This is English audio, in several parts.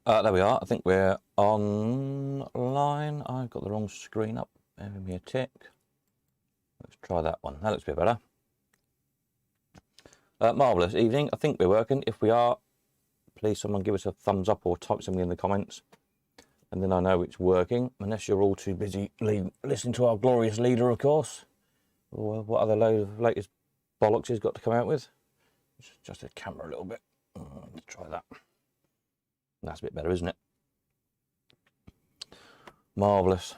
There we are. I think we're online. I've got the wrong screen up. Give me a tick. Let's try that one. That looks a bit better. Marvellous evening. I think we're working. If we are, please someone give us a thumbs up or type something in the comments, and then I know it's working, unless you're all too busy listening to our glorious leader, of course, or what other latest bollocks he's got to come out with. Just the camera a little bit. Let's try that. That's a bit better, isn't it? Marvellous.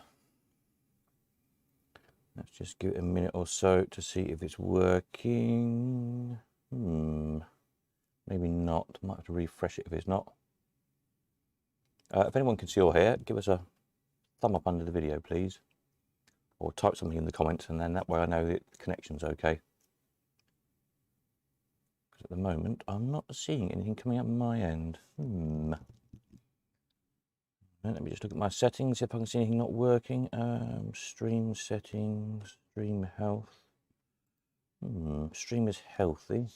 Let's just give it a minute or so to see if it's working. Maybe not. Might have to refresh it if it's not. If anyone can see or hear, give us a thumb up under the video, please. Or type something in the comments, and then that way I know that the connection's okay. Because at the moment, I'm not seeing anything coming up my end. Let me just look at my settings, see if I can see anything not working. Stream settings, stream health. Stream is healthy.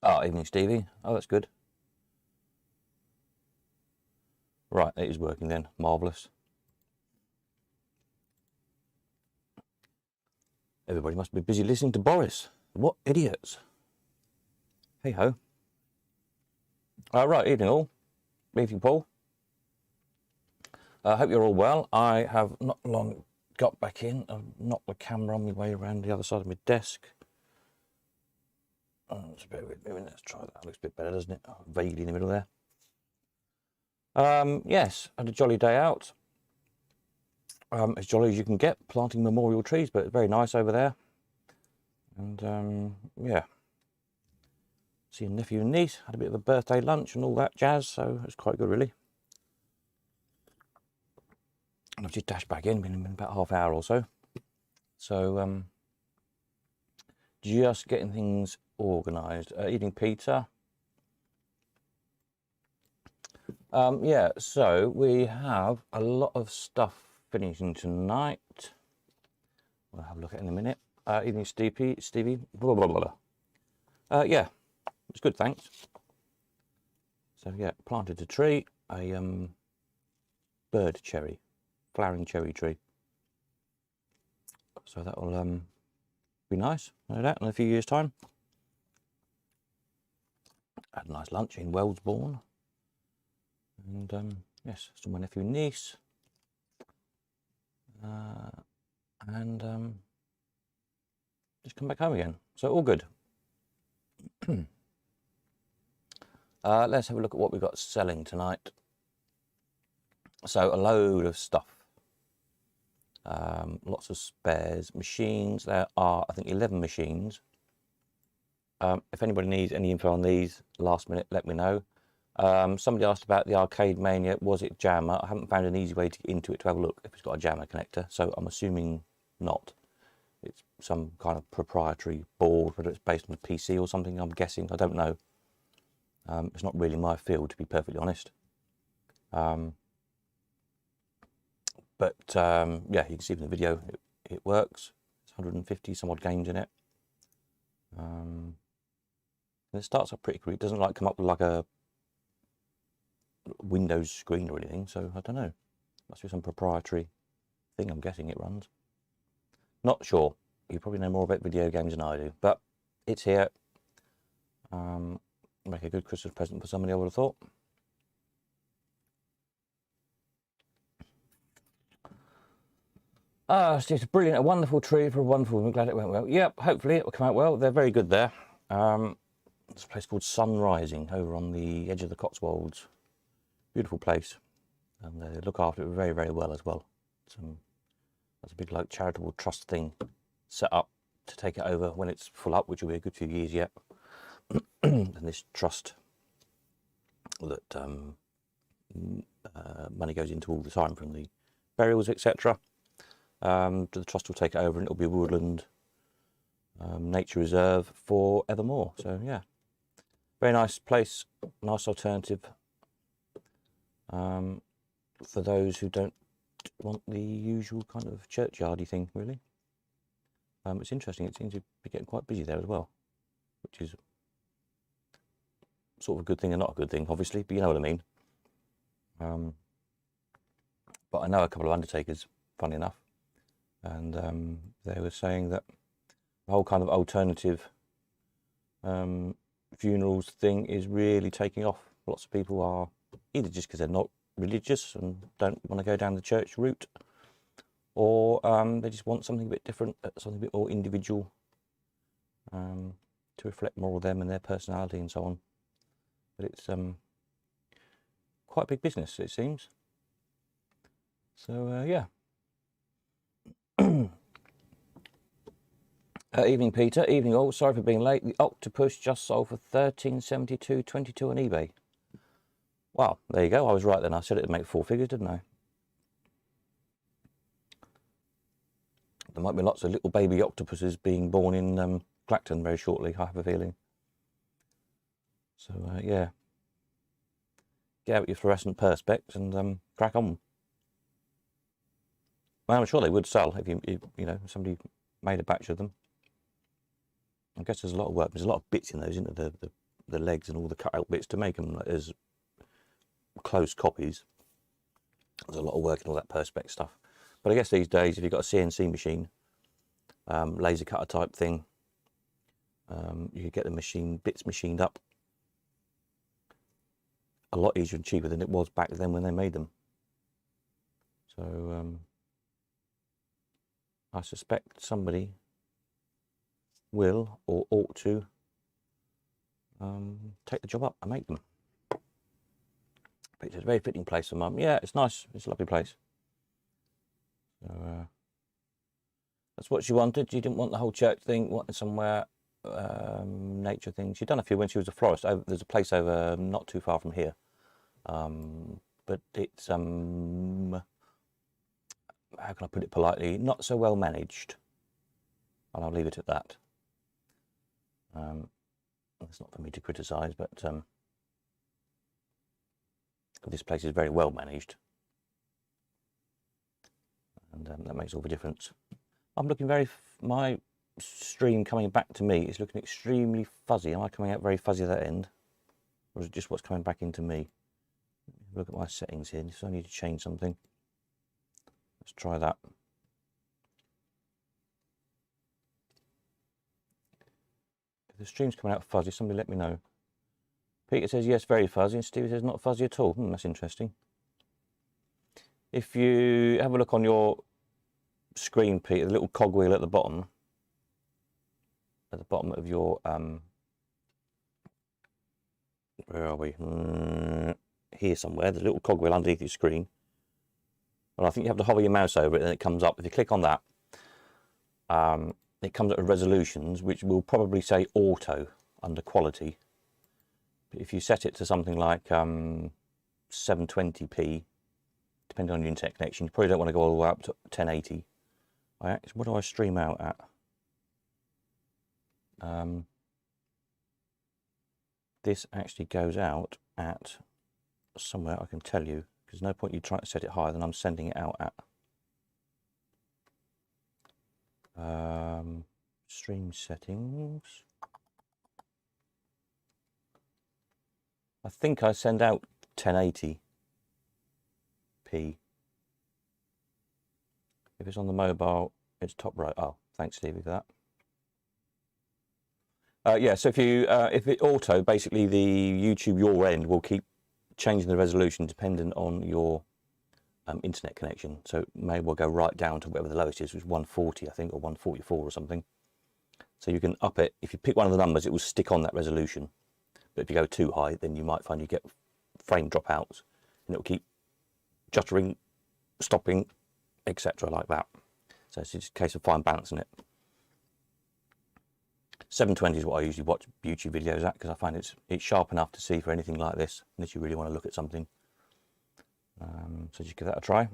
Oh, evening Stevie. Oh, that's good. Right, it is working then. Marvellous. Everybody must be busy listening to Boris. What idiots. Hey ho. Right, evening all. Evening Paul. I hope you're all well. I have not long got back in. I've knocked the camera on my way around the other side of my desk. Let's try that. Looks a bit better, doesn't it? Vaguely in the middle there. Yes, had a jolly day out. As jolly as you can get, planting memorial trees, but it's very nice over there. And yeah, see a nephew and niece, had a bit of a birthday lunch and all that jazz, so it's quite good really. And I've just dashed back in, been about half hour or so. So just getting things organised. Eating pizza. Yeah, so we have a lot of stuff finishing tonight. We'll have a look at it in a minute. Evening Stevie, blah, blah, blah, blah. Yeah, it's good, thanks. So yeah, planted a tree, a bird cherry, flowering cherry tree. So that will be nice, no doubt, in a few years' time. Had a nice lunch in Wellesbourne. And yes, saw my nephew and niece. And just come back home again. So all good. Let's have a look at what we've got selling tonight. So a load of stuff. Lots of spares, machines. There are, I think, 11 machines. If anybody needs any info on these, last minute, let me know. Somebody asked about the Arcade Mania. Was it jammer? I haven't found an easy way to get into it to have a look if it's got a jammer connector, so I'm assuming not. It's some kind of proprietary board, whether it's based on a PC or something, I'm guessing. I don't know. It's not really my field, to be perfectly honest. But yeah, you can see from the video it works. It's 150 some odd games in it. And it starts up pretty quick. It doesn't like come up with like a Windows screen or anything, so I don't know. Must be some proprietary thing, I'm guessing it runs. Not sure. You probably know more about video games than I do, but it's here. Make a good Christmas present for somebody, I would have thought. So it's a brilliant, a wonderful tree for a wonderful, I'm glad it went well. Yep, hopefully it will come out well. They're very good there. It's a place called Sun Rising over on the edge of the Cotswolds. Beautiful place. And they look after it very, very well as well. That's a big like charitable trust thing set up to take it over when it's full up, which will be a good few years yet. And this trust that money goes into all the time from the burials, etc. The trust will take it over and it'll be a woodland nature reserve for evermore. So yeah, very nice place, nice alternative for those who don't want the usual kind of churchyardy thing, really. It's interesting, it seems to be getting quite busy there as well, which is sort of a good thing and not a good thing, obviously, but you know what I mean. But I know a couple of undertakers, funny enough, and they were saying that the whole kind of alternative funerals thing is really taking off. Lots of people are either just because they're not religious and don't want to go down the church route, or they just want something a bit different, something a bit more individual, to reflect more of them and their personality and so on. But it's quite a big business, it seems. So yeah. Evening, Peter. Evening, all. Sorry for being late. The Octopus just sold for $13.72.22 on eBay. Wow, there you go. I was right then. I said it'd make 4 figures, didn't I? There might be lots of little baby octopuses being born in Clacton very shortly, I have a feeling. So yeah, get out your fluorescent perspex and crack on. Well, I'm sure they would sell if you know, somebody made a batch of them. I guess there's a lot of work. There's a lot of bits in those, isn't there? The legs and all the cut out bits to make them like, as close copies. There's a lot of work in all that perspex stuff. But I guess these days, if you've got a CNC machine, laser cutter type thing, you could get the bits machined up a lot easier and cheaper than it was back then when they made them. So I suspect somebody will or ought to take the job up and make them. But it's a very fitting place for Mum. Yeah, it's nice. It's a lovely place. So that's what she wanted. She didn't want the whole church thing. Wanted somewhere nature thing. She'd done a few when she was a florist. There's a place over not too far from here, but it's how can I put it politely? Not so well managed. And I'll leave it at that. It's not for me to criticise, but this place is very well managed, and that makes all the difference. I'm looking my stream coming back to me is looking extremely fuzzy. Am I coming out very fuzzy at that end, or is it just what's coming back into me? Look at my settings here. So I need to change something. Let's try that. If the stream's coming out fuzzy, somebody let me know. Peter says yes, very fuzzy, and Stevie says not fuzzy at all. That's interesting. If you have a look on your screen, Peter, the little cogwheel at the bottom of your where are we? Here somewhere. There's a little cogwheel underneath your screen. Well, I think you have to hover your mouse over it, and it comes up. If you click on that, it comes up with resolutions, which will probably say auto under quality. But if you set it to something like 720p, depending on your internet connection, you probably don't want to go all the way up to 1080. What do I stream out at? This actually goes out at somewhere I can tell you, because no point you trying to set it higher than I'm sending it out at. Stream settings. I think I send out 1080p. If it's on the mobile, it's top right. Oh, thanks, Stevie, for that. Yeah, so if it auto, basically the YouTube your end will keep changing the resolution dependent on your internet connection. So it may well go right down to whatever the lowest is, which is 140, I think, or 144 or something. So you can up it. If you pick one of the numbers, it will stick on that resolution. But if you go too high, then you might find you get frame dropouts, and it will keep juttering, stopping, etc. like that. So it's just a case of fine balancing it. 720 is what I usually watch YouTube videos at, because I find it's sharp enough to see for anything like this, unless you really want to look at something. So just give that a try.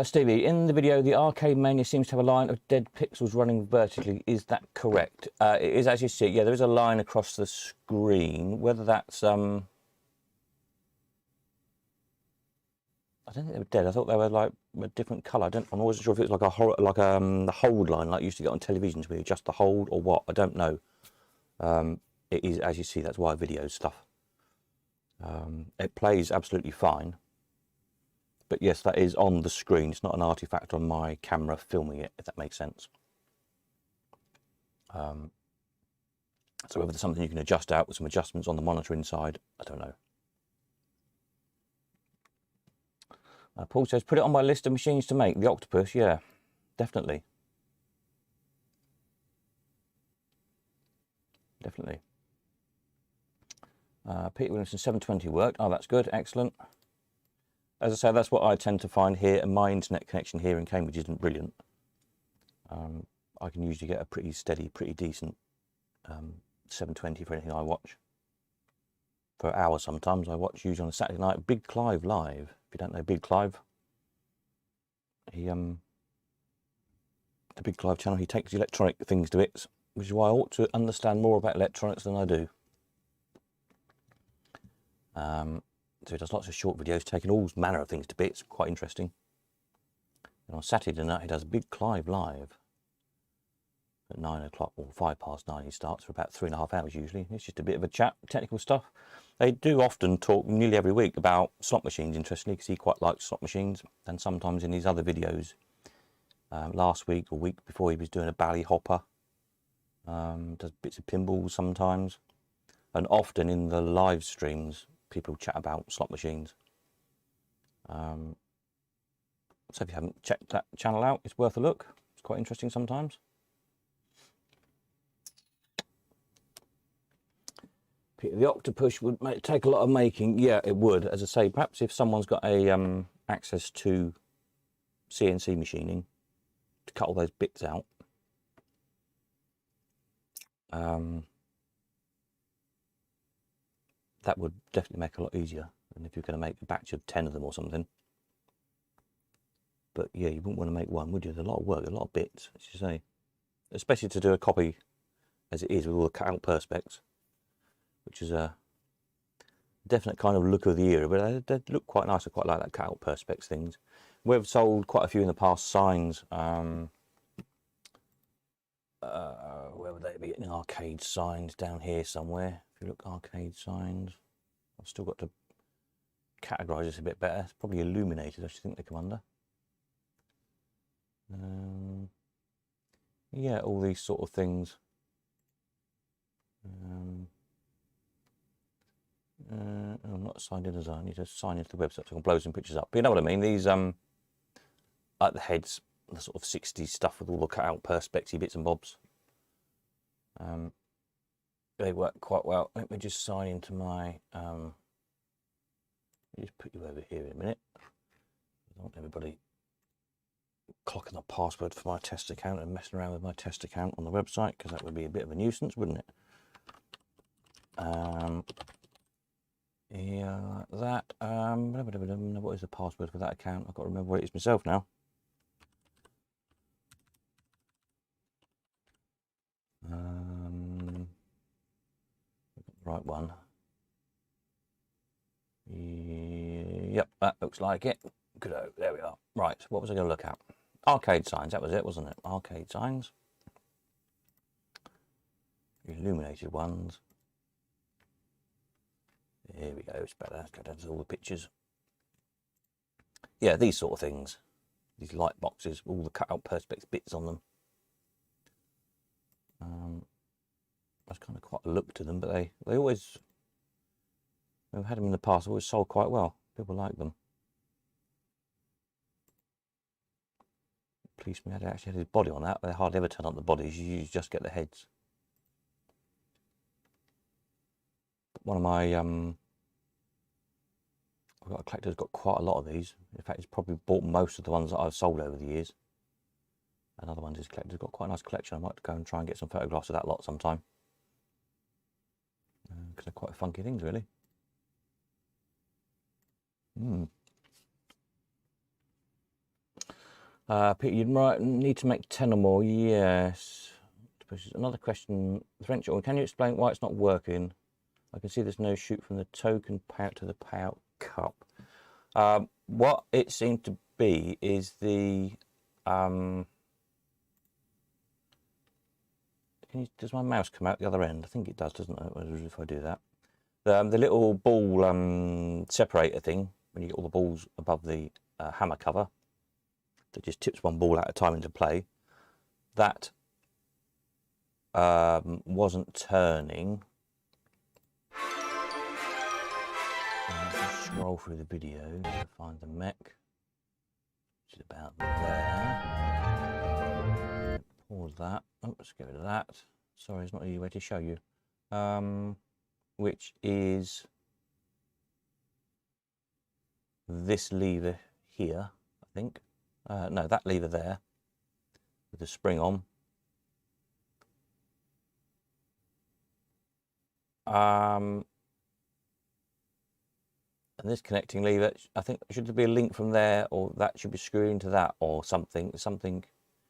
Stevie, in the video, the Arcade Mania seems to have a line of dead pixels running vertically. Is that correct? It is, as you see it. Yeah, there is a line across the screen. Whether that's I I don't think they were dead. I thought they were like a different colour. I wasn't sure if it was like the hold line like you used to get on televisions where you adjust the hold or what. I don't know. It is, as you see, that's why video stuff. It plays absolutely fine. But yes, that is on the screen. It's not an artifact on my camera filming it, if that makes sense. So whether there's something you can adjust out with some adjustments on the monitor inside, I don't know. Paul says, put it on my list of machines to make. The Octopus, yeah, definitely. Definitely. Peter Williamson, 720 worked. Oh, that's good. Excellent. As I say, that's what I tend to find here, and my internet connection here in Cambridge isn't brilliant. I can usually get a pretty steady, pretty decent 720 for anything I watch. For an hour sometimes. I watch usually on a Saturday night, Big Clive Live. If you don't know Big Clive, the Big Clive channel, he takes electronic things to bits, which is why I ought to understand more about electronics than I do. So he does lots of short videos, taking all manner of things to bits, quite interesting. And on Saturday night, he does Big Clive Live at 9 o'clock, or 9:05 he starts, for about 3.5 hours usually. It's just a bit of a chat, technical stuff. They do often talk nearly every week about slot machines, interestingly, because he quite likes slot machines. And sometimes in his other videos, last week or week before, he was doing a bally hopper. Does bits of pinballs sometimes. And often in the live streams, people chat about slot machines. So if you haven't checked that channel out, it's worth a look. It's quite interesting sometimes. Peter, the Octopus would take a lot of making. Yeah, it would. As I say, perhaps if someone's got a access to CNC machining to cut all those bits out, that would definitely make it a lot easier than if you're going to make a batch of 10 of them or something. But yeah, you wouldn't want to make one, would you? There's a lot of work, a lot of bits, as you say. Especially to do a copy as it is with all the cut-out perspex, which is a definite kind of look of the era, but they look quite nice. I quite like that cut-out perspex things. We've sold quite a few in the past signs. Where would they be? In arcade signs down here somewhere. If you look, arcade signs. I've still got to categorise this a bit better. It's probably illuminated, I should think they come under. Yeah, all these sort of things. I'm not signed in as I need to sign into the website so I can blow some pictures up. But you know what I mean? These like the heads, the sort of 60s stuff with all the cut out perspective bits and bobs. They work quite well. Let me just sign into my let me just put you over here in a minute. I don't want everybody clocking the password for my test account and messing around with my test account on the website, because that would be a bit of a nuisance, wouldn't it? Yeah, that what is the password for that account? I've got to remember what it is myself now. Right one. Yep, that looks like it. Good, there we are. Right, what was I going to look at? Arcade signs, that was it, wasn't it? Arcade signs. Illuminated ones. Here we go, it's better. Let's go down to all the pictures. Yeah, these sort of things. These light boxes, all the cut-out perspex bits on them. That's kind of quite a look to them, but they always, we've had them in the past, always sold quite well. People like them. Policeman had actually had his body on that, but they hardly ever turn up the bodies. You usually just get the heads. One of my I've got a collector who's got quite a lot of these. In fact, he's probably bought most of the ones that I've sold over the years. Another one's his collector's got quite a nice collection. I might go and try and get some photographs of that lot sometime. Because they're quite funky things, really. Peter, you might need to make 10 or more. Yes. Another question. French, or can you explain why it's not working? I can see there's no shoot from the token payout to the payout cup. What it seemed to be is the does my mouse come out the other end? I think it does, doesn't it? If I do that, the little ball separator thing, when you get all the balls above the hammer cover, that just tips one ball at a time into play, that wasn't turning. Just scroll through the video to find the mech, which is about there. Pause that. Oh, let's get rid of that. Sorry, it's not easy way to show you. Which is this lever here, I think. No, that lever there with the spring on. And this connecting lever, I think should there be a link from there, or that should be screwed into that, or something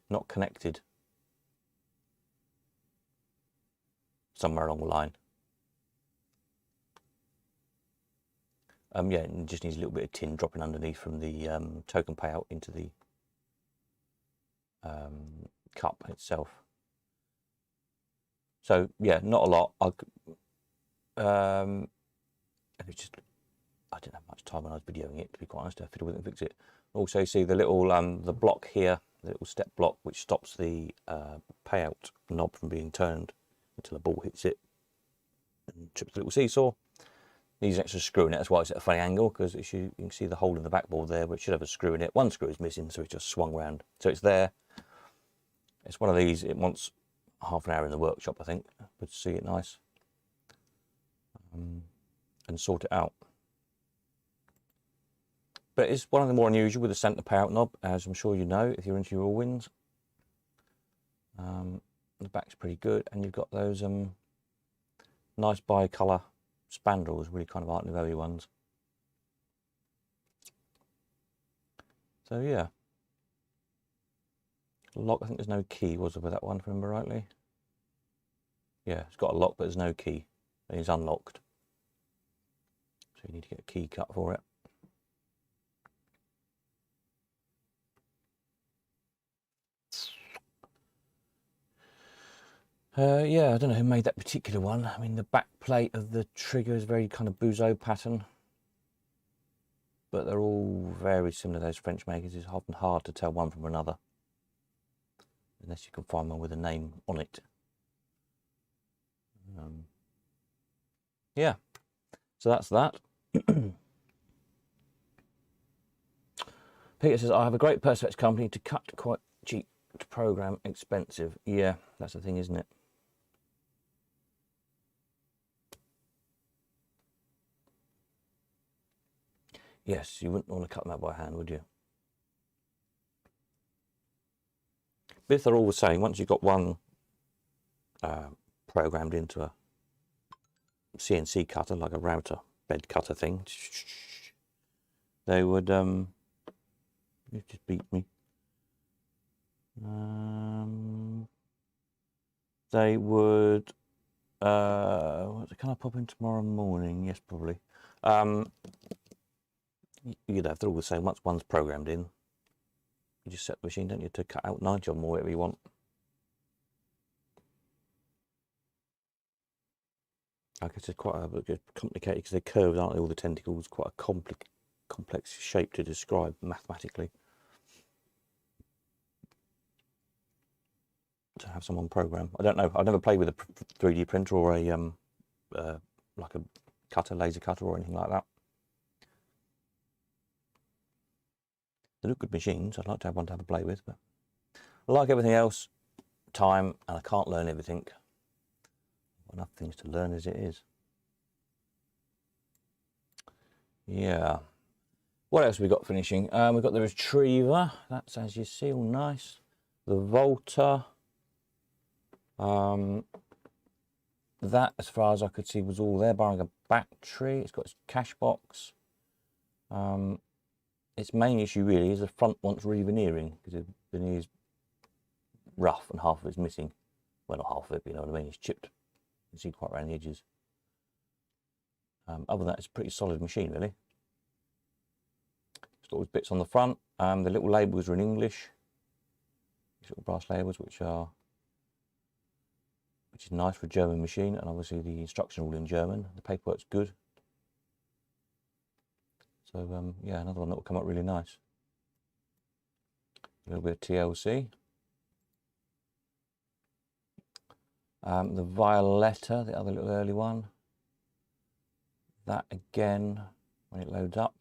not connected somewhere along the line. Yeah, it just needs a little bit of tin dropping underneath from the token payout into the cup itself. So yeah, not a lot. I didn't have much time when I was videoing it, to be quite honest, to fiddle with it and fix it. Also, you see the little the block here, the little step block, which stops the payout knob from being turned until the ball hits it and trips the little seesaw. Needs an extra screw in it. That's why it's at a funny angle, because you can see the hole in the backboard there, which should have a screw in it. One screw is missing, so it's just swung around. So it's there. It's one of these. It wants half an hour in the workshop, I think, but to see it nice and sort it out. But it's one of the more unusual with the centre payout knob, as I'm sure you know if you're into your Allwinds. The back's pretty good, and you've got those nice bi-colour spandrels, really kind of Art Nouveau ones. So yeah, lock. I think there's no key, was there, with that one, if I remember rightly? Yeah, it's got a lock, but there's no key, and it's unlocked. So you need to get a key cut for it. Yeah, I don't know who made that particular one. I mean, the back plate of the trigger is very kind of Bouzeau pattern, but they're all very similar, those French makers. It's often hard to tell one from another, unless you can find one with a name on it. Yeah, so that's that. Peter says, I have a great Perspex company to cut, quite cheap, to program, expensive. Yeah, that's the thing, isn't it? Yes, you wouldn't want to cut them out by hand, would you? But if they're all the same, once you've got one programmed into a CNC cutter, like a router bed cutter thing, they would, you just beat me. They would, can I pop in tomorrow morning? Yes, probably. You'd have, they're all the same. Once one's programmed in, you just set the machine, don't you, to cut out 90 of them or whatever you want. I guess it's quite a bit complicated because they're curved, aren't they? All the tentacles, quite a complex shape to describe mathematically. To have someone program, I don't know. I've never played with a 3D printer or a like a cutter, laser cutter, or anything like that. They look good machines. I'd like to have one to have a play with, but like everything else, time, and I can't learn everything. Enough things to learn as it is. Yeah. What else have we got finishing? We've got the Retriever. That's, as you see, all nice. The Volta. That, as far as I could see, was all there, barring a battery. It's got its cash box. Its main issue really is the front wants re-veneering, because the veneer is rough and half of it's missing. Well, not half of it, but you know what I mean. It's chipped. You can see quite around the edges. Other than that, it's a pretty solid machine, really. got all these bits on the front. The little labels are in English. These little brass labels, which is nice for a German machine, and obviously the instructions are all in German. The paperwork's good. So yeah, another one that will come up really nice. A little bit of TLC. The Violetta, the other little early one. That again, when it loads up.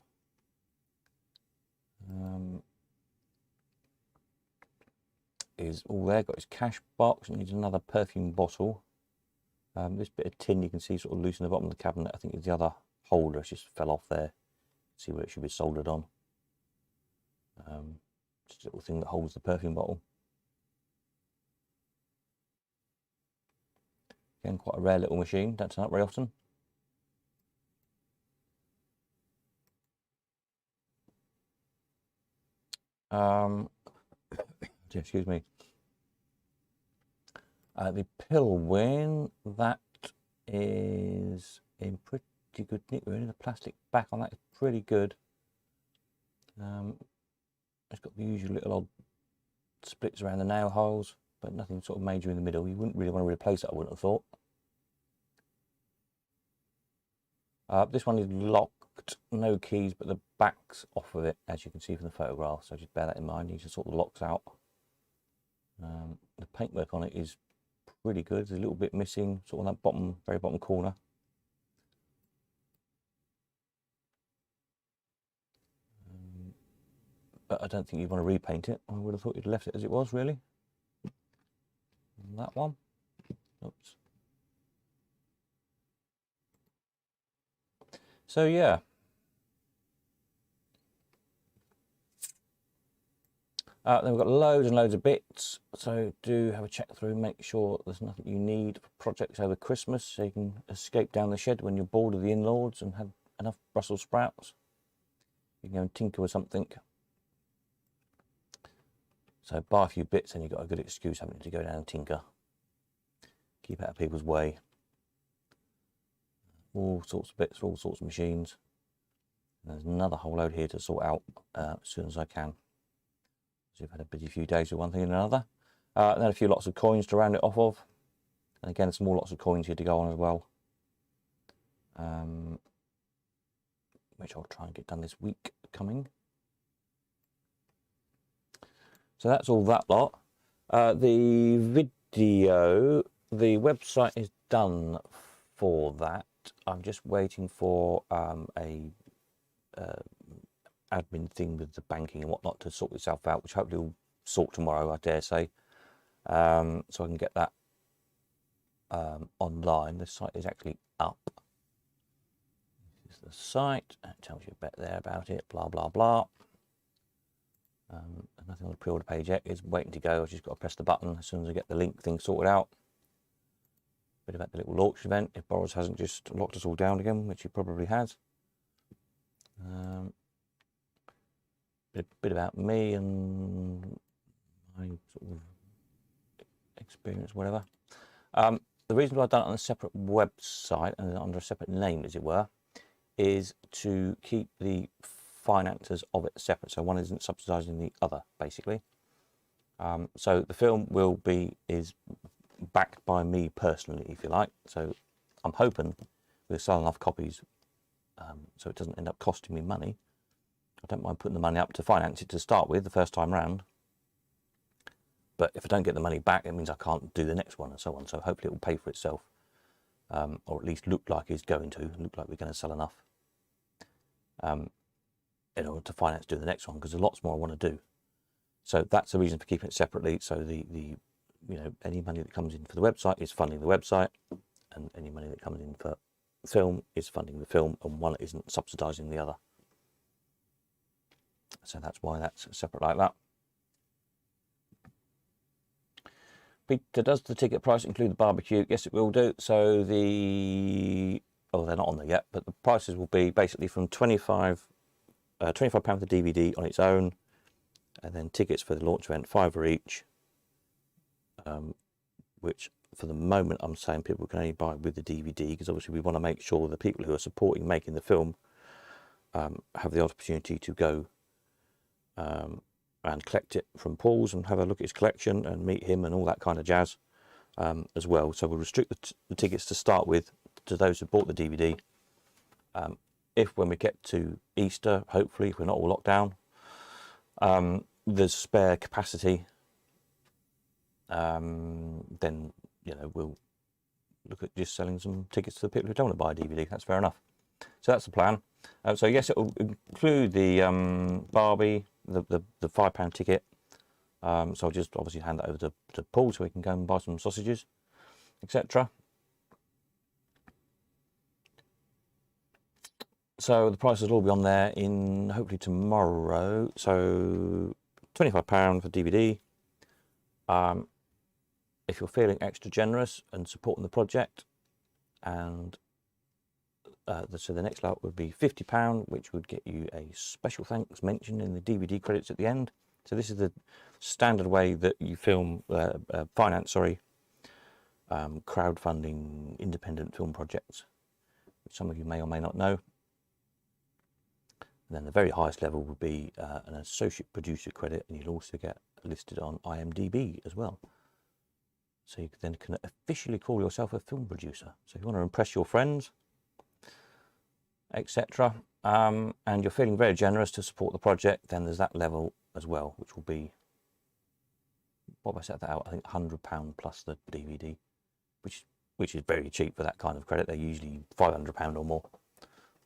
Is all there, got his cash box, and needs another perfume bottle. This bit of tin you can see sort of loose in the bottom of the cabinet, I think is the other holder, it just fell off there. See where it should be soldered on. Just a little thing that holds the perfume bottle. Again, quite a rare little machine, don't turn up very often. Excuse me. The Pilwin, that is in pretty good nick. Really, the plastic back on that is pretty good. It's got the usual little odd splits around the nail holes, but nothing sort of major in the middle. You wouldn't really want to replace it, I wouldn't have thought. This one is locked, no keys, but the back's off of it, as you can see from the photograph. So just bear that in mind. You need to sort the locks out. The paintwork on it is pretty good. There's a little bit missing, sort of on that bottom, very bottom corner. But I don't think you'd want to repaint it. I would have thought you'd left it as it was, really. And that one. Oops. So yeah. Then we've got loads and loads of bits, so do have a check through, make sure there's nothing you need for projects over Christmas, so you can escape down the shed when you're bored of the in-lords and have enough Brussels sprouts. You can go and tinker with something. So buy a few bits and you've got a good excuse, haven't you, to go down and tinker. Keep out of people's way. All sorts of bits for all sorts of machines. And there's another whole load here to sort out as soon as I can. So you've had a busy few days with one thing and another. And then a few lots of coins to round it off of. And again, some more lots of coins here to go on as well. Which I'll try and get done this week coming. So that's all that lot. The video, the website is done for that. I'm just waiting for a admin thing with the banking and whatnot to sort itself out, which hopefully will sort tomorrow, I dare say. So I can get that online. The site is actually up. This is the site. It tells you a bit there about it, blah, blah, blah. Nothing on the pre-order page yet. It's waiting to go. I've just got to press the button as soon as I get the link thing sorted out. Bit about the little launch event, if Boris hasn't just locked us all down again, which he probably has. Bit about me and my sort of experience, whatever. The reason why I've done it on a separate website and under a separate name, as it were, is to keep the finances of it separate, so one isn't subsidising the other, basically. So the film is backed by me personally, if you like. So I'm hoping we'll sell enough copies so it doesn't end up costing me money. I don't mind putting the money up to finance it to start with the first time round. But if I don't get the money back, it means I can't do the next one and so on. So hopefully it will pay for itself, or at least look like it's going to, look like we're going to sell enough in order to finance doing the next one, because there's lots more I want to do. So that's the reason for keeping it separately. So the you know, any money that comes in for the website is funding the website, and any money that comes in for film is funding the film, and one isn't subsidising the other. So that's why that's separate like that. Peter, does the ticket price include the barbecue? Yes, it will do. So they're not on there yet, but the prices will be basically from £25 for the DVD on its own, and then tickets for the launch event, £5 each, which for the moment I'm saying people can only buy with the DVD, because obviously we want to make sure the people who are supporting making the film have the opportunity to go and collect it from Paul's and have a look at his collection and meet him and all that kind of jazz as well. So we'll restrict the tickets to start with to those who bought the DVD. If when we get to Easter, hopefully, if we're not all locked down, there's spare capacity, then we'll look at just selling some tickets to the people who don't want to buy a DVD. That's fair enough. So that's the plan. So yes, it will include the Barbie, the £5 ticket. So I'll just obviously hand that over to Paul so he can go and buy some sausages, etc. So the prices will all be on there in hopefully tomorrow. So £25 for DVD. If you're feeling extra generous and supporting the project, and so the next lot would be £50, which would get you a special thanks mention in the DVD credits at the end. So this is the standard way that you film, finance, crowdfunding independent film projects, which some of you may or may not know. And then the very highest level would be an associate producer credit, and you'll also get listed on IMDb as well. So you then can officially call yourself a film producer. So if you want to impress your friends, etc., and you're feeling very generous to support the project, then there's that level as well, which will be, what have I set that out? I think £100 plus the DVD, which is very cheap for that kind of credit. They're usually £500 or more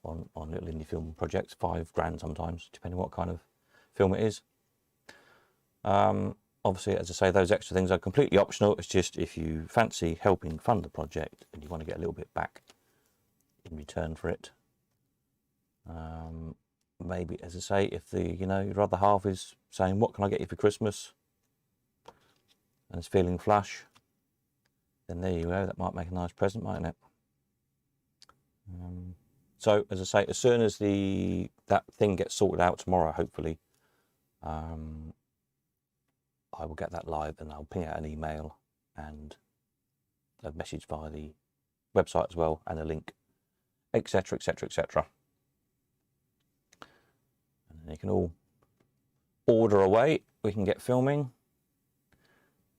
on little indie film projects, £5 sometimes, depending on what kind of film it is. Obviously, as I say, those extra things are completely optional. It's just if you fancy helping fund the project and you want to get a little bit back in return for it. Maybe, as I say, if your other half is saying, what can I get you for Christmas? And is feeling flush, then there you go. That might make a nice present, mightn't it? So, as I say, as soon as that thing gets sorted out tomorrow, hopefully, I will get that live and I'll ping out an email and a message via the website as well, and a link, etc., etc., etc. And then you can all order away. We can get filming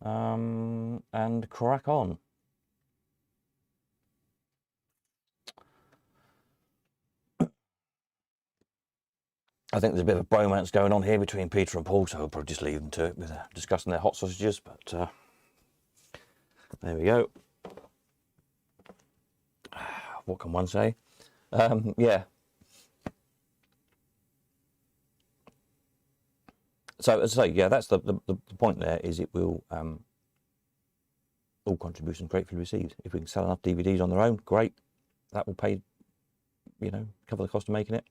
and crack on. I think there's a bit of a bromance going on here between Peter and Paul, so we'll probably just leave them to it with discussing their hot sausages, but there we go. What can one say? Yeah. So as I say, yeah, that's the point there, is it will, all contributions gratefully received. If we can sell enough DVDs on their own, great. That will pay, cover the cost of making it.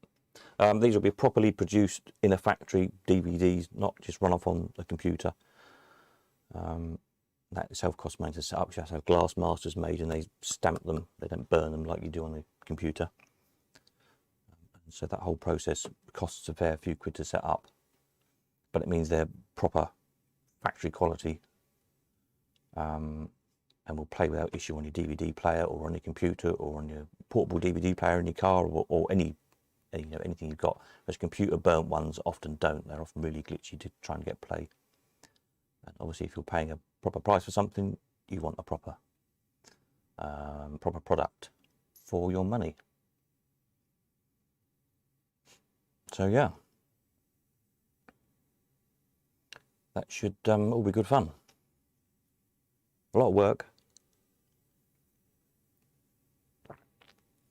These will be properly produced in a factory DVDs, not just run off on the computer. That itself costs money to set up. You have to have glass masters made and they stamp them. They don't burn them like you do on the computer. So that whole process costs a fair few quid to set up. But it means they're proper factory quality, and will play without issue on your DVD player or on your computer or on your portable DVD player in your car, or anything you've got. Those computer burnt ones often don't. They're often really glitchy to try and get play. And obviously, if you're paying a proper price for something, you want a proper product for your money. So yeah, that should all be good fun. A lot of work.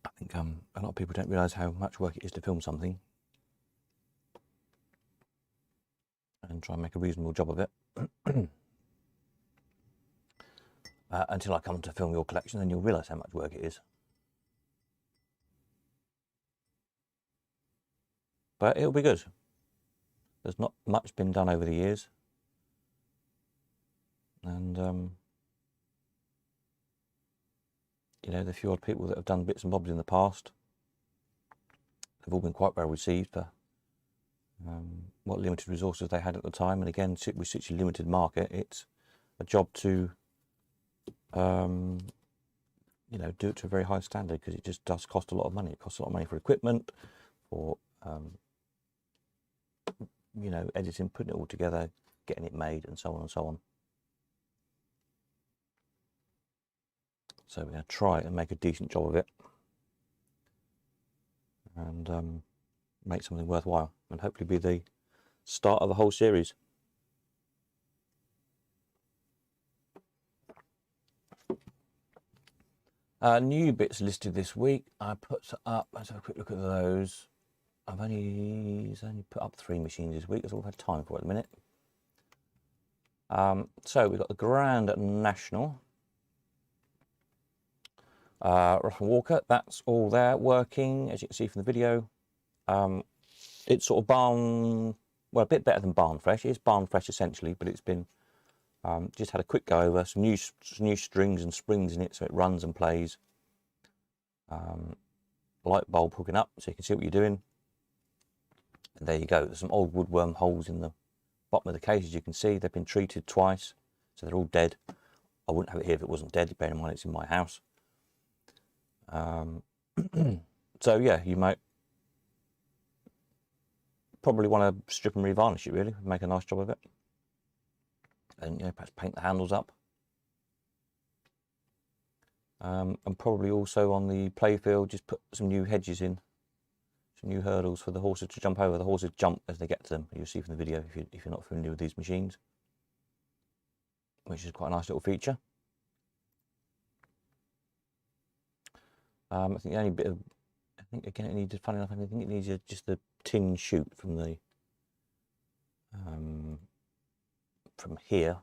I think a lot of people don't realise how much work it is to film something and try and make a reasonable job of it. Until I come to film your collection, then you'll realise how much work it is. But it'll be good. There's not much been done over the years, and the few odd people that have done bits and bobs in the past have all been quite well received for what limited resources they had at the time. And again, with such a limited market, it's a job to do it to a very high standard, because it just does cost a lot of money. It costs a lot of money for equipment, for you know, editing, putting it all together, getting it made, and so on and so on. So we're going to try and make a decent job of it, and make something worthwhile, and hopefully be the start of a whole series. New bits listed this week. I put up, let's have a quick look at those. I've only put up 3 machines this week. That's all I've had time for at the minute. So we've got the Grand National. Russell Walker, that's all there working, as you can see from the video. It's sort of barn, well, a bit better than barn fresh. It is barn fresh essentially, but it's been just had a quick go over, some new strings and springs in it, so it runs and plays. Light bulb hooking up, so you can see what you're doing. And there you go. There's some old woodworm holes in the bottom of the case, as you can see. They've been treated twice, so they're all dead. I wouldn't have it here if it wasn't dead, bearing in mind it's in my house. So yeah, you might probably want to strip and revarnish it, really, make a nice job of it, and you know, perhaps paint the handles up, and probably also on the playfield just put some new hedges in, some new hurdles for the horses to jump over. The horses jump as they get to them. You'll see from the video if you're not familiar with these machines, which is quite a nice little feature. I think the only bit of, I think again it needed, funny enough, I think it needs just a tin chute from the from here,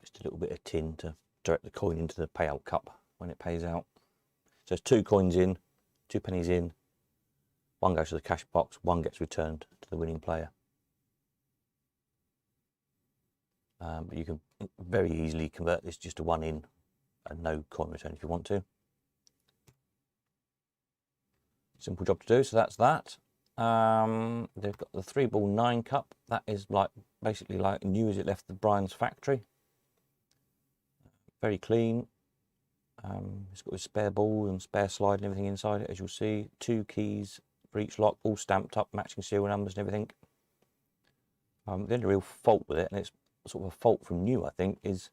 just a little bit of tin to direct the coin into the payout cup when it pays out. So there's 2 coins in, 2 pennies in, 1 goes to the cash box, 1 gets returned to the winning player. But you can very easily convert this just to 1 in and no coin return if you want to. Simple job to do, so that's that. They've got the 3-ball 9 cup. That is like basically like new as it left the Brian's factory. Very clean. It's got a spare ball and spare slide and everything inside it, as you'll see. 2 keys for each lock, all stamped up, matching serial numbers and everything. The only real fault with it, and it's sort of a fault from new, I think, is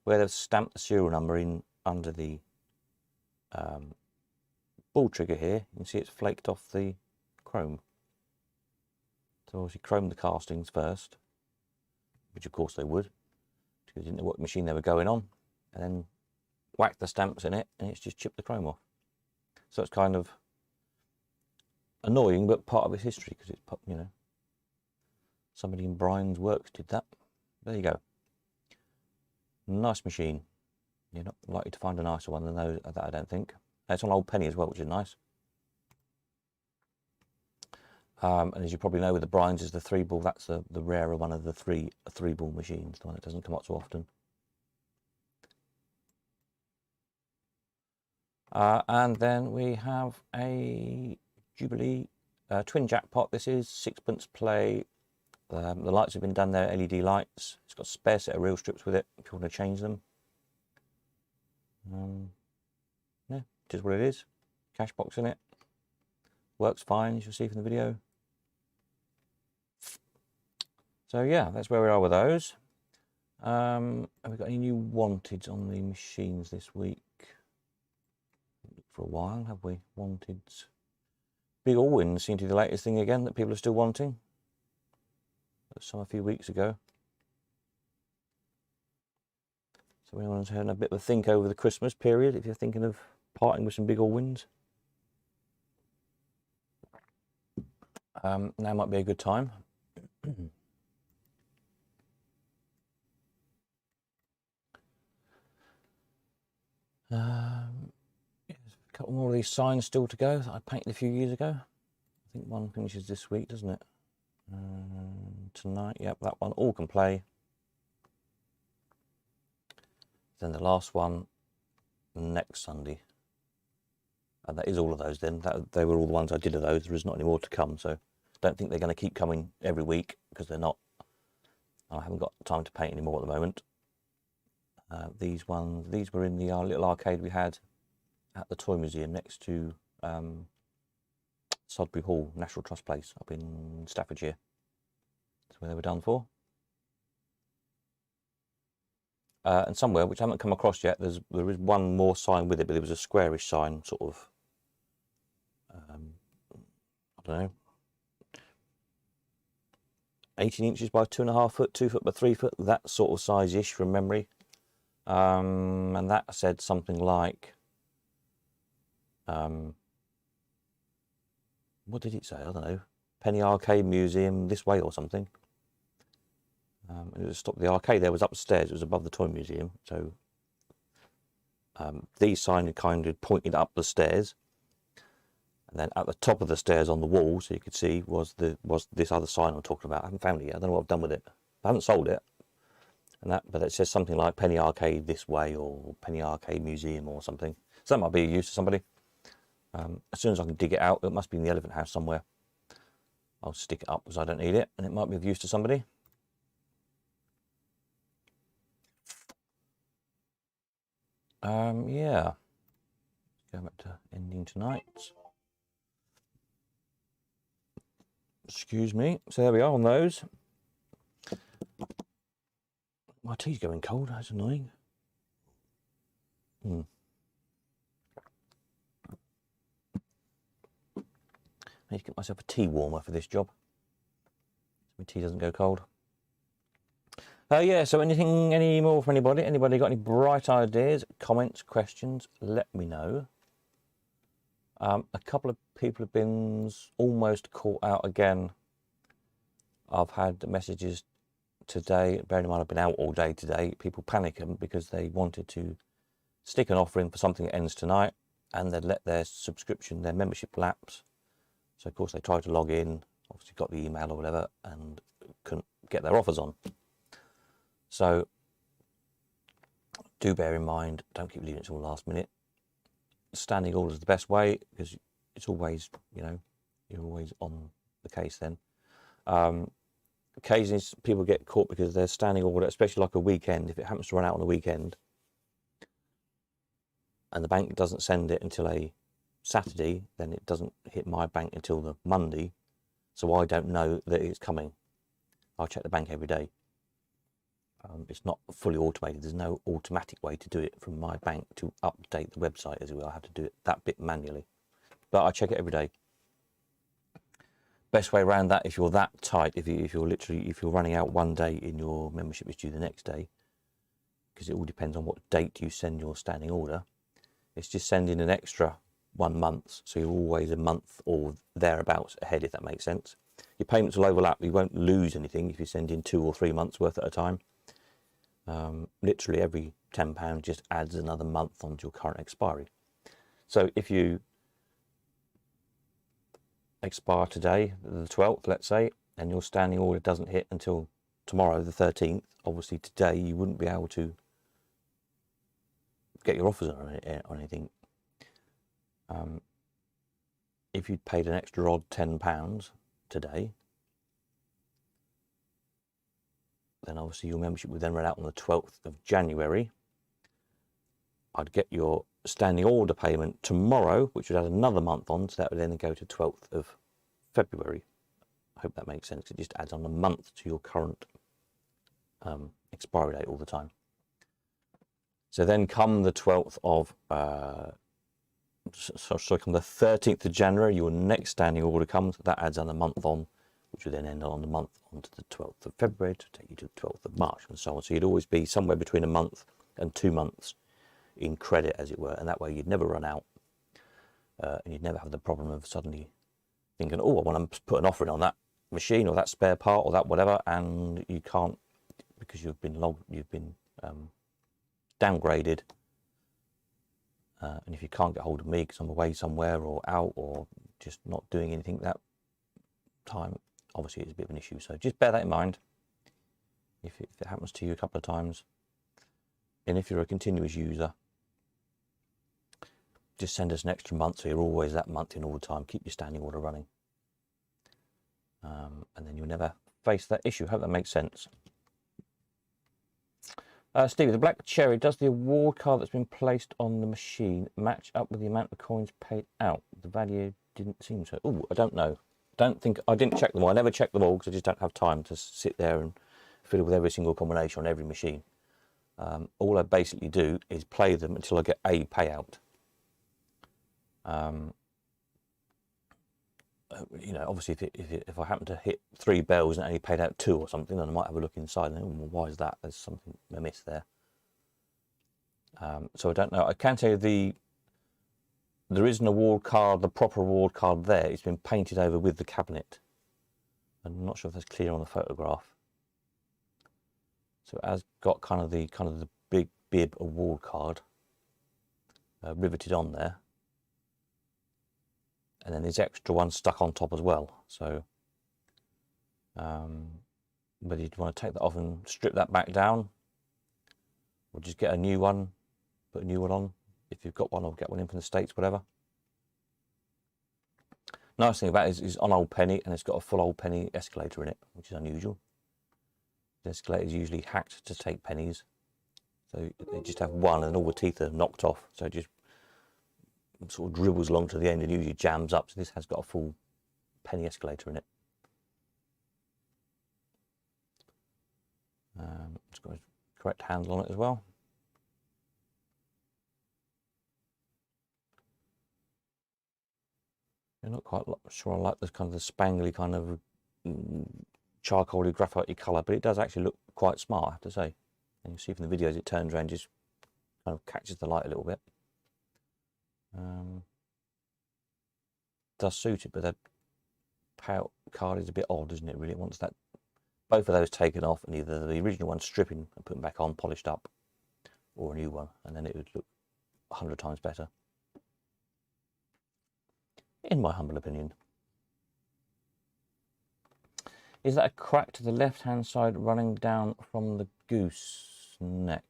where they've stamped the serial number in under the ball trigger here. You can see it's flaked off the chrome. So obviously chrome the castings first, which of course they would, because they didn't know what machine they were going on, and then whack the stamps in it and it's just chipped the chrome off. So it's kind of annoying, but part of its history, because it's, you know, somebody in Brian's works did that. There you go. Nice machine. You're not likely to find a nicer one than those, that I don't think. It's on Old Penny as well, which is nice. And as you probably know, with the Brian's is the 3-ball. That's the rarer one of the 3-ball machines, the one that doesn't come up so often. And then we have a Jubilee twin jackpot. This is 6pence play. The lights have been done there, LED lights. It's got a spare set of reel strips with it if you want to change them. Yeah, it is what it is. Cash box in it. Works fine, as you'll see from the video. So yeah, that's where we are with those. Have we got any new wanteds on the machines this week? For a while, have we? Wanteds. Big Allwins seem to be the latest thing again that people are still wanting. Some a few weeks ago. So anyone's having a bit of a think over the Christmas period, if you're thinking of parting with some Big Allwins, now might be a good time. There's a couple more of these signs still to go that I painted a few years ago. I think one finishes this week, doesn't it? Tonight, yep, that one all can play. Then the last one next Sunday, and that is all of those. Then they were all the ones I did of those. There is not any more to come, so I don't think they're going to keep coming every week, because they're not. I haven't got time to paint anymore at the moment. These were in the little arcade we had at the Toy Museum next to Sudbury Hall, National Trust Place, up in Staffordshire. That's where they were done for. And somewhere, which I haven't come across yet, there is one more sign with it, but there was a squarish sign, sort of, I don't know, 18 inches by 2.5 foot, 2 foot by 3 foot, that sort of size-ish from memory. And that said something like, what did it say? I don't know. Penny Arcade Museum this way or something. It was stopped. The arcade there was upstairs. It was above the toy museum. So these signs kind of pointed up the stairs, and then at the top of the stairs on the wall, so you could see, was this other sign I'm talking about. I haven't found it yet. I don't know what I've done with it. I haven't sold it, but it says something like Penny Arcade this way or Penny Arcade Museum or something. So that might be of use to somebody. As soon as I can dig it out, it must be in the elephant house somewhere. I'll stick it up because I don't need it, and it might be of use to somebody. Yeah. Going back to ending tonight. Excuse me. So there we are on those. My tea's going cold. That's annoying. I need to get myself a tea warmer for this job. My tea doesn't go cold. Yeah, so any more from anybody? Anybody got any bright ideas, comments, questions? Let me know. A couple of people have been almost caught out again. I've had messages today, bearing in mind I've been out all day today, people panicking because they wanted to stick an offer in for something that ends tonight, and they'd let their subscription, their membership lapse. So of course they tried to log in, obviously got the email or whatever, and couldn't get their offers on. So do bear in mind, don't keep leaving it till the last minute. Standing order is the best way, because it's always, you know, you're always on the case then. Occasionally people get caught because they're standing order, especially like a weekend. If it happens to run out on a weekend and the bank doesn't send it until a Saturday, then it doesn't hit my bank until the Monday. So I don't know that it's coming. I check the bank every day. It's not fully automated. There's no automatic way to do it from my bank to update the website, as it will. I have to do it that bit manually. But I check it every day. Best way around that, if you're that tight, if you're running out one day and your membership is due the next day, because it all depends on what date you send your standing order, it's just sending an extra 1 month, so you're always a month or thereabouts ahead, if that makes sense. Your payments will overlap. You won't lose anything if you send in 2 or 3 months worth at a time. Literally every £10 just adds another month onto your current expiry. So if you expire today, the 12th, let's say, and your standing order doesn't hit until tomorrow, the 13th, obviously today you wouldn't be able to get your offers on anything. If you'd paid an extra odd £10 today, then obviously your membership would then run out on the 12th of January. I'd get your standing order payment tomorrow, which would add another month on, so that would then go to 12th of February. I hope that makes sense. It just adds on a month to your current expiry date all the time. So then come the 12th of, come the 13th of January, your next standing order comes. That adds on a month on, which would then end on the month onto the 12th of February to take you to the 12th of March and so on. So you'd always be somewhere between a month and 2 months in credit, as it were, and that way you'd never run out, and you'd never have the problem of suddenly thinking, oh, I want to put an offer in on that machine or that spare part or that whatever, and you can't because you've been downgraded. And if you can't get hold of me because I'm away somewhere or out or just not doing anything that time, obviously it's a bit of an issue. So just bear that in mind if it happens to you a couple of times. And if you're a continuous user, just send us an extra month so you're always that month in all the time. Keep your standing order running. And then you'll never face that issue. Hope that makes sense. Stevie, the Black Cherry, does the award card that's been placed on the machine match up with the amount of coins paid out? The value didn't seem so. Oh, I don't know. I didn't check them all. I never check them all because I just don't have time to sit there and fiddle with every single combination on every machine. All I basically do is play them until I get a payout. You know, obviously, if I happen to hit 3 bells and it only paid out 2 or something, then I might have a look inside and think, well, why is that? There's something amiss there. So I don't know. I can tell you there is an award card, the proper award card there. It's been painted over with the cabinet. I'm not sure if that's clear on the photograph. So it has got kind of the big bib award card riveted on there. And then there's extra ones stuck on top as well. So whether you'd want to take that off and strip that back down, or just get a new one, put a new one on. If you've got one, or get one in from the States, whatever. Nice thing about it is on Old Penny, and it's got a full Old Penny escalator in it, which is unusual. The escalator is usually hacked to take pennies, so they just have one, and all the teeth are knocked off. So it just sort of dribbles along to the end and usually jams up. So this has got a full penny escalator in it. It's got a correct handle on it as well. I'm not quite sure I like this kind of the spangly kind of charcoaly graphite colour, but it does actually look quite smart, I have to say. And you see from the videos it turns around, just kind of catches the light a little bit. Does suit it, but that payout card is a bit odd, isn't it? Really, it wants that both of those taken off, and either the original one stripping and putting back on, polished up, or a new one, and then it would look 100 times better, in my humble opinion. Is that a crack to the left-hand side running down from the gooseneck?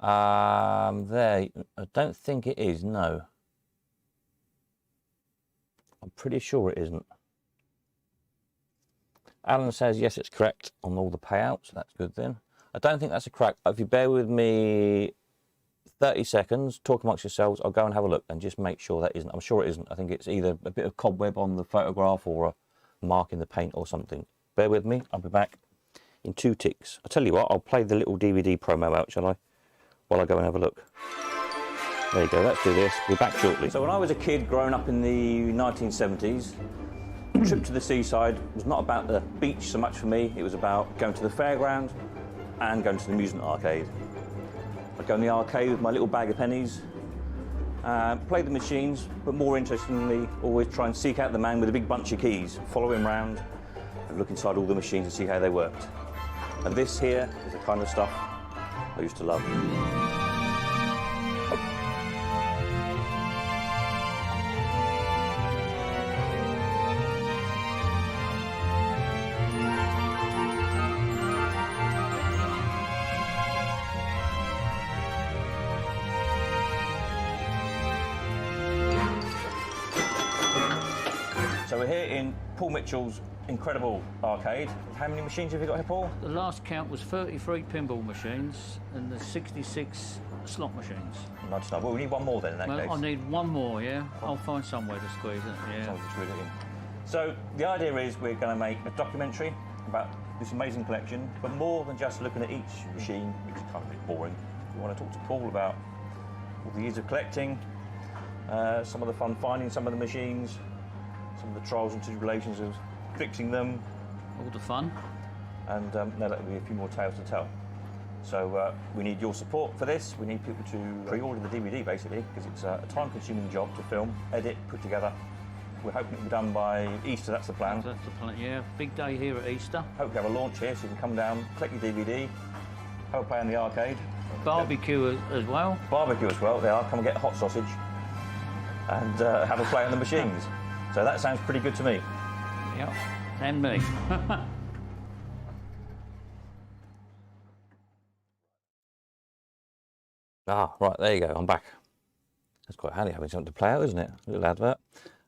There, I don't think it is, no. I'm pretty sure it isn't. Alan says, yes, it's correct on all the payouts. That's good then. I don't think that's a crack. If you bear with me 30 seconds, talk amongst yourselves, I'll go and have a look and just make sure that isn't. I'm sure it isn't. I think it's either a bit of cobweb on the photograph or a mark in the paint or something. Bear with me. I'll be back in 2 ticks. I'll tell you what, I'll play the little DVD promo out, shall I? While I go and have a look. There you go, let's do this. We're back shortly. So when I was a kid growing up in the 1970s, a trip to the seaside was not about the beach so much for me. It was about going to the fairground and going to the amusement arcade. I'd go in the arcade with my little bag of pennies, play the machines, but more interestingly, always try and seek out the man with a big bunch of keys, follow him round and look inside all the machines and see how they worked. And this here is the kind of stuff I used to love. So we're here in Paul Mitchell's incredible arcade. How many machines have you got here, Paul? The last count was 33 pinball machines and the 66 slot machines. Nice enough. Well, we need one more then in that case. I need one more, yeah. I'll find somewhere to squeeze it, yeah. Squeeze it in. So the idea is we're going to make a documentary about this amazing collection, but more than just looking at each machine, which is kind of a bit boring. We want to talk to Paul about all the years of collecting, some of the fun finding some of the machines, some of the trials and tribulations of fixing them. All the fun. And now there'll be a few more tales to tell. So we need your support for this. We need people to pre-order the DVD basically, because it's a time-consuming job to film, edit, put together. We're hoping it'll be done by Easter, that's the plan. That's the plan, yeah. Big day here at Easter. Hope we have a launch here so you can come down, collect your DVD, have a play in the arcade. Barbecue as well. Barbecue as well, they are. Come and get a hot sausage and have a play on the machines. So that sounds pretty good to me. Yep, and me. Right, there you go, I'm back. That's quite handy having something to play out, isn't it? A little advert.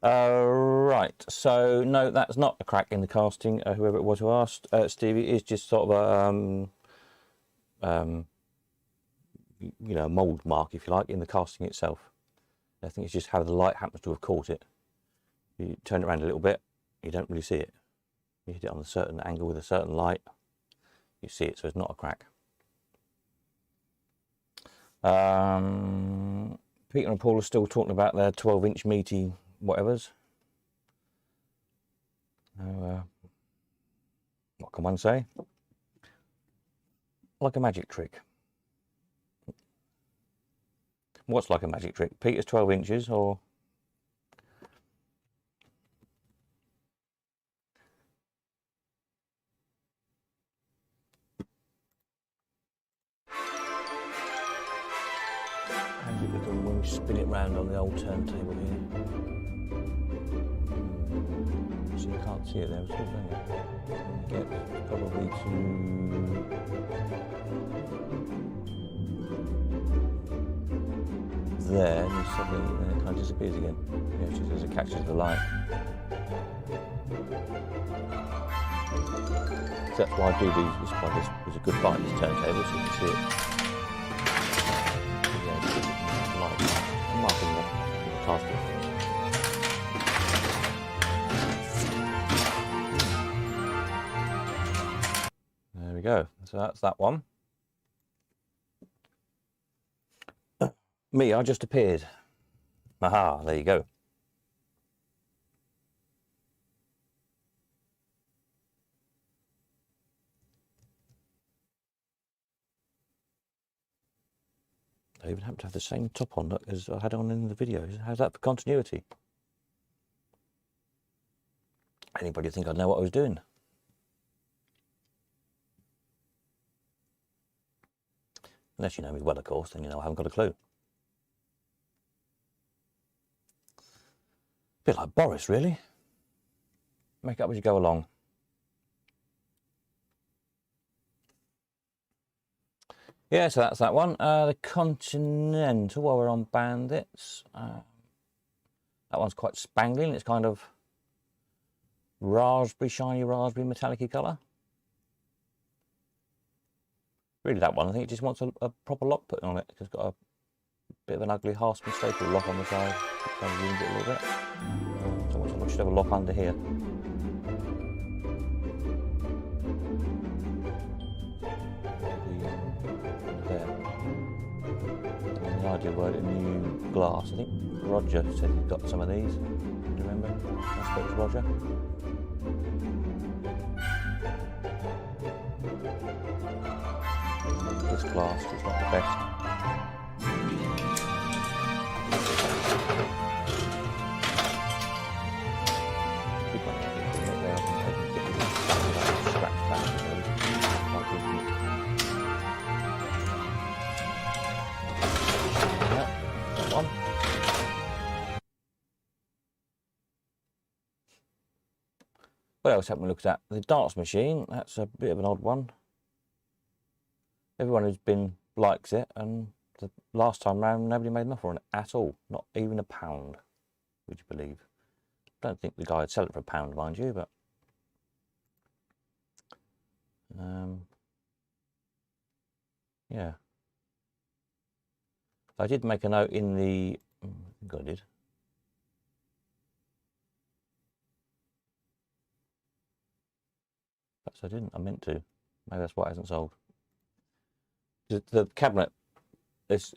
Right, so no, that's not a crack in the casting. Whoever it was who asked, Stevie, is just sort of a, you know, a mould mark, if you like, in the casting itself. I think it's just how the light happens to have caught it. You turn it around a little bit, you don't really see it. You hit it on a certain angle with a certain light, you see it, so it's not a crack. Peter and Paul are still talking about their 12-inch meaty whatevers. What can one say? Like a magic trick. What's like a magic trick? Peter's 12 inches or... How's it looking when we spin it round on the old turntable here? So you can't see it there at all, can you? Get probably to... there, and suddenly it kind of disappears again. Yeah, just as it catches the light. So that's why I do these. This one is a good bite, this turntable, so you can see it. Yeah, it's light marking the casting. There we go. So that's that one. Me, I just appeared. Aha, there you go. I even happen to have the same top on as I had on in the videos. How's that for continuity? Anybody think I'd know what I was doing? Unless you know me well, of course, then you know I haven't got a clue. A bit like Boris, really. Make it up as you go along. Yeah, so that's that one. The Continental, while we're on Bandits. That one's quite spangly, and it's kind of raspberry, shiny raspberry, metallic-y colour. Really, that one, I think it just wants a proper lock put on it. It's got a bit of an ugly Harsman staple lock on the side. Kind of ruins it a little bit. So I should have a lock under here. There. And the idea were a new glass. I think Roger said he'd got some of these. Do you remember? I spoke to Roger. This glass is not the best. Big one, there, I can get rid of scratch that. Yeah, that one. What else haven't we looked at? The darts machine, that's a bit of an odd one. Everyone who's been likes it, and the last time round nobody made an offer on it at all, not even £1, would you believe? Don't think the guy would sell it for £1, mind you, but yeah. I did make a note in the, I think I did. Perhaps I didn't, I meant to. Maybe that's why it hasn't sold. The cabinet is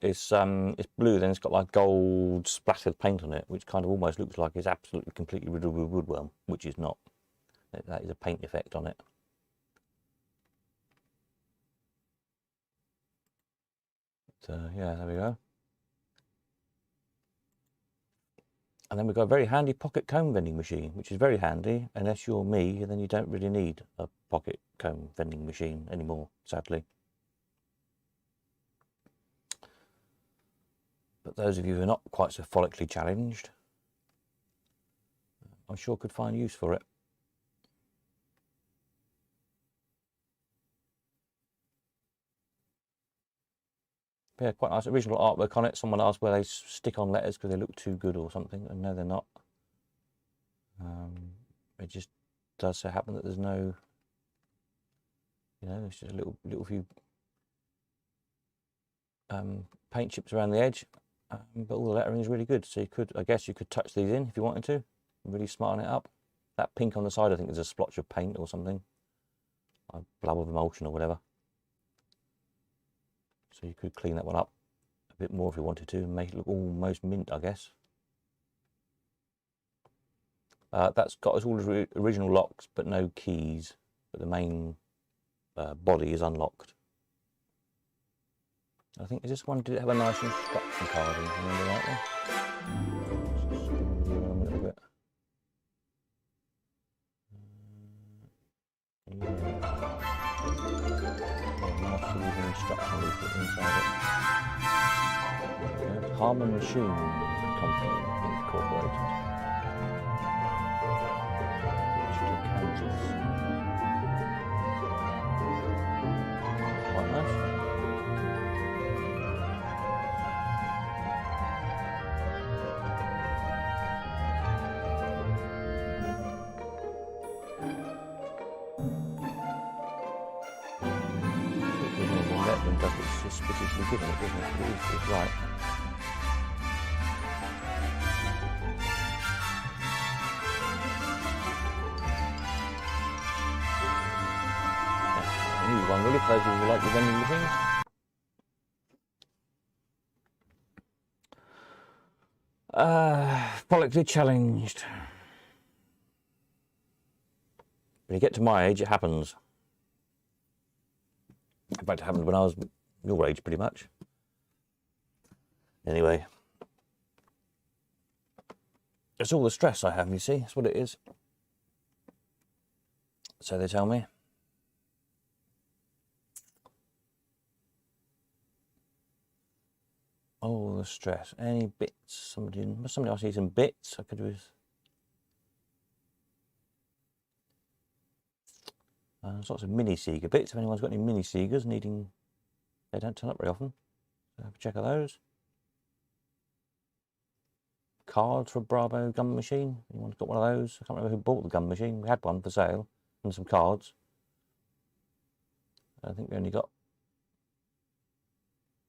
blue, then it's got like gold splattered paint on it, which kind of almost looks like it's absolutely completely riddled with woodworm, which is not. That is a paint effect on it. So yeah, there we go. And then we've got a very handy pocket comb vending machine, which is very handy. Unless you're me, then you don't really need a pocket comb vending machine anymore, sadly. But those of you who are not quite so follically challenged, I'm sure could find use for it. Yeah, quite nice original artwork on it. Someone asked where they stick on letters because they look too good or something, and no, they're not. It just does so happen that there's no, you know, there's just a little few paint chips around the edge, but all the lettering is really good. So you could, I guess you could touch these in if you wanted to, really smarten it up. That pink on the side, I think, is a splotch of paint or something, a blob of emulsion or whatever. So you could clean that one up a bit more if you wanted to, and make it look almost mint, I guess. That's got us all the original locks, but no keys. But the main body is unlocked. I think, is this one, did it have a nice instruction card in, if I remember rightly? A little bit. Nice little instruction leaflet inside it. Harman Machine Company Incorporated. Kansas. Quite nice. Does it suspiciously given it, doesn't it? It's right. A new one really for those of you who like your vending machines. Follically challenged. When you get to my age, it happens. In fact, it happened when I was your age, pretty much. Anyway, it's all the stress I have, you see. That's what it is. So they tell me. All the stress. Any bits? Somebody else need some bits I could do with. There's lots of mini Sega bits. If anyone's got any mini Segas needing, they don't turn up very often. So have a check of those. Cards for a Bravo gun machine. Anyone's got one of those? I can't remember who bought the gun machine. We had one for sale and some cards. I think we only got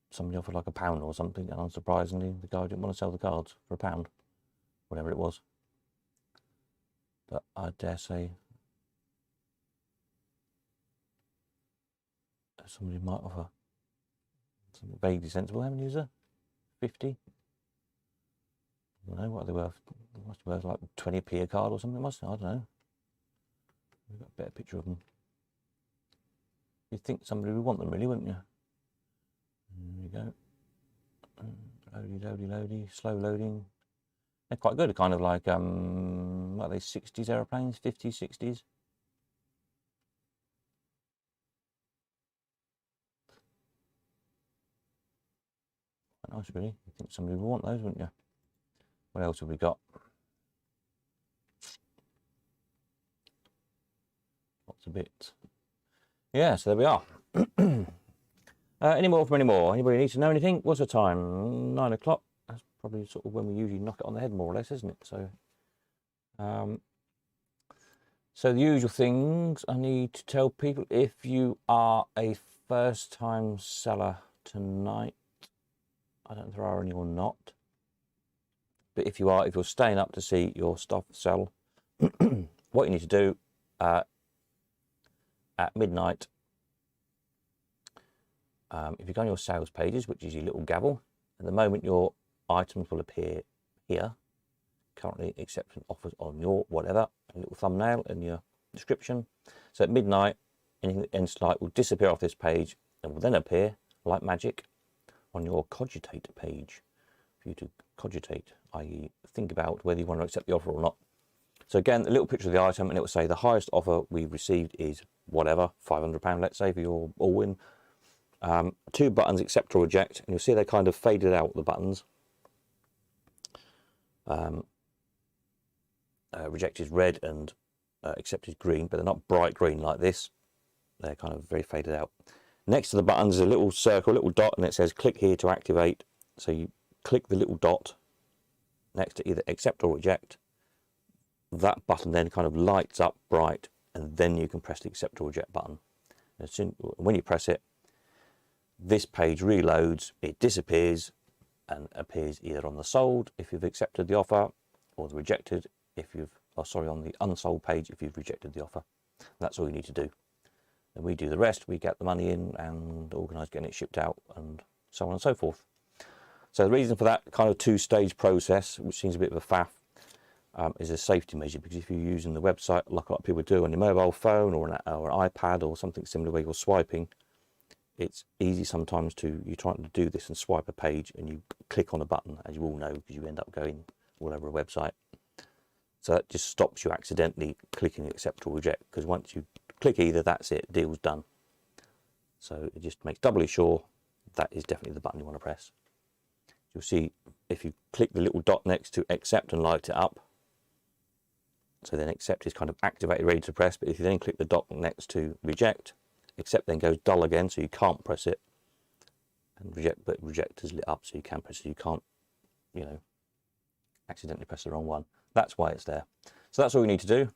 somebody offered like £1 or something, and unsurprisingly, the guy didn't want to sell the cards for £1, whatever it was. But I dare say somebody might offer something vaguely sensible. How many is there? 50? I don't know what are they worth. They must be worth like 20p a card or something. I don't know. We've got a better picture of them. You'd think somebody would want them, really, wouldn't you? There you go. Loady, slow loading. They're quite good. Kind of like what are they? 60s aeroplanes, 50s, 60s. Nice, really. You think somebody would want those, wouldn't you? What else have we got? Lots of bits. Yeah, so there we are. Any more from any more? Anybody need to know anything? What's the time? 9 o'clock. That's probably sort of when we usually knock it on the head, more or less, isn't it? So, so the usual things I need to tell people: if you are a first-time seller tonight, I don't know if there are any or not, but if you are, if you're staying up to see your stuff sell, what you need to do at midnight, if you go on your sales pages, which is your little gavel, at the moment your items will appear here, currently accepting offers on your whatever, a little thumbnail in your description. So at midnight, anything that ends light will disappear off this page and will then appear like magic on your cogitate page for you to cogitate, i.e. think about whether you want to accept the offer or not. So again, a little picture of the item, and it will say the highest offer we've received is whatever, £500, let's say, for your all-in. 2 buttons, accept or reject, and you'll see they kind of faded out, the buttons. Reject is red and accept is green, but they're not bright green like this. They're kind of very faded out. Next to the buttons is a little circle, a little dot, and it says click here to activate. So you click the little dot next to either accept or reject. That button then kind of lights up bright, and then you can press the accept or reject button. When you press it, this page reloads, it disappears, and appears either on the sold if you've accepted the offer, or the rejected if you've, oh sorry, on the unsold page if you've rejected the offer. That's all you need to do. And we do the rest. We get the money in and organise getting it shipped out and so on and so forth. So the reason for that kind of two-stage process, which seems a bit of a faff, is a safety measure, because if you're using the website like a lot of people do on your mobile phone or an iPad or something similar where you're swiping, it's easy sometimes you're trying to do this and swipe a page and you click on a button, as you all know, because you end up going all over a website. So that just stops you accidentally clicking accept or reject, because once you click either, that's it, deal's done. So it just makes doubly sure that is definitely the button you want to press. You'll see if you click the little dot next to accept and light it up, so then accept is kind of activated, ready to press. But if you then click the dot next to reject, accept then goes dull again, so you can't press it, and reject is lit up, so you can press it. You can't, you know, accidentally press the wrong one. That's why it's there. So that's all you need to do.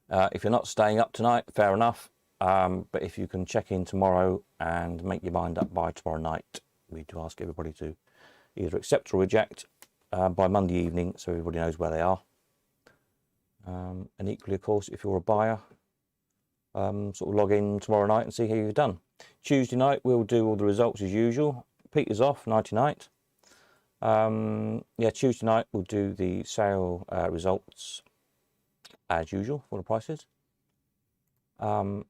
If you're not staying up tonight, fair enough. But if you can check in tomorrow and make your mind up by tomorrow night, we do ask everybody to either accept or reject by Monday evening, so everybody knows where they are. And equally, of course, if you're a buyer, sort of log in tomorrow night and see how you've done. Tuesday night, we'll do all the results as usual. Peter's off, nighty night. Yeah, Tuesday night, we'll do the sale results as usual for the prices. And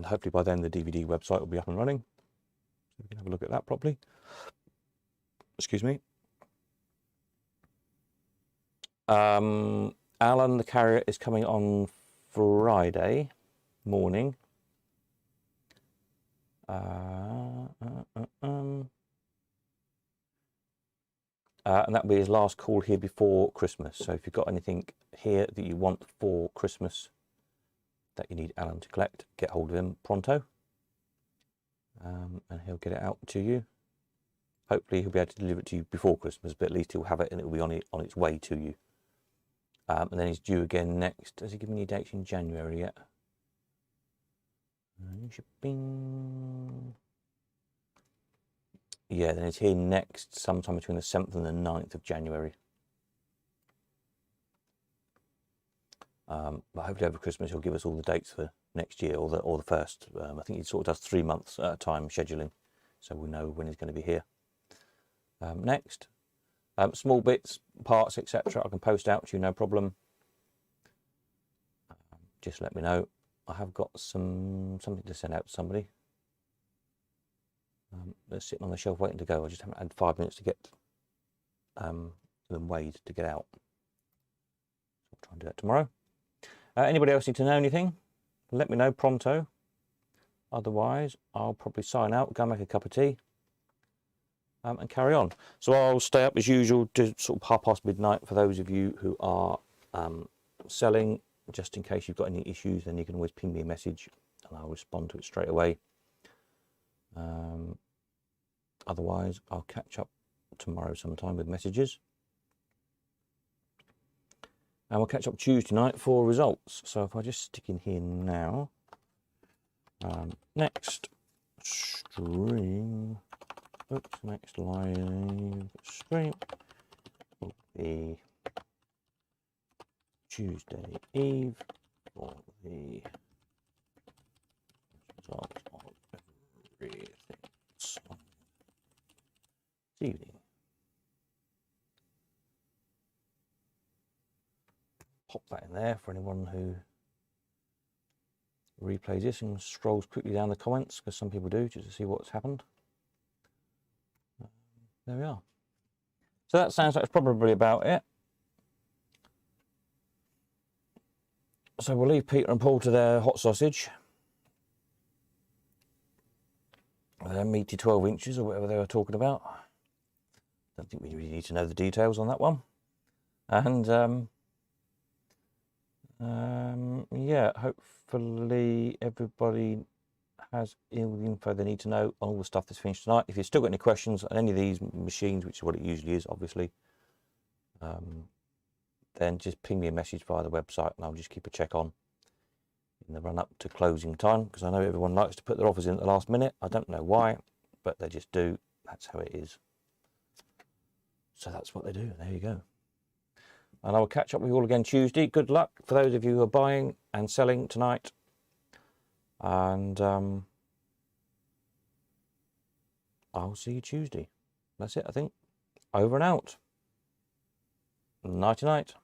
hopefully by then the DVD website will be up and running, so we can have a look at that properly. Excuse me. Alan the Carrier is coming on Friday morning. And that'll be his last call here before Christmas. So if you've got anything here that you want for Christmas that you need Alan to collect, get hold of him pronto, and he'll get it out to you. Hopefully he'll be able to deliver it to you before Christmas, but at least he'll have it and it will be on its way to you. And then he's due again next. Has he given you dates in January yet? Shipping. Yeah, then it's here next, sometime between the 7th and the 9th of January. But hopefully over Christmas he'll give us all the dates for next year, or the first. I think he sort of does 3 months at a time scheduling, so we'll know when he's going to be here. Next, small bits, parts, etc. I can post out to you, no problem. Just let me know. I have got something to send out to somebody. They're sitting on the shelf waiting to go. I just haven't had 5 minutes to get them weighed to get out. I'll try and do that tomorrow. Anybody else need to know anything? Let me know pronto. Otherwise, I'll probably sign out, go make a cup of tea, and carry on. So I'll stay up as usual to sort of midnight for those of you who are selling. Just in case you've got any issues, then you can always ping me a message and I'll respond to it straight away. Otherwise, I'll catch up tomorrow sometime with messages. And we'll catch up Tuesday night for results. So if I just stick in here now, next stream, next live stream will be Tuesday Eve for the results of everything this evening. Pop that in there for anyone who replays this and scrolls quickly down the comments, because some people do, just to see what's happened. There we are. So that sounds like it's probably about it. So we'll leave Peter and Paul to their hot sausage. Their meaty 12 inches or whatever they were talking about. Don't think we really need to know the details on that one. And yeah, hopefully everybody has all the info they need to know on all the stuff that's finished tonight. If you've still got any questions on any of these machines, which is what it usually is, obviously, then just ping me a message via the website and I'll just keep a check on in the run up to closing time, because I know everyone likes to put their offers in at the last minute. I don't know why, but they just do. That's how it is. So that's what they do. There you go. And I will catch up with you all again Tuesday. Good luck for those of you who are buying and selling tonight. And I'll see you Tuesday. That's it, I think. Over and out. Nighty night.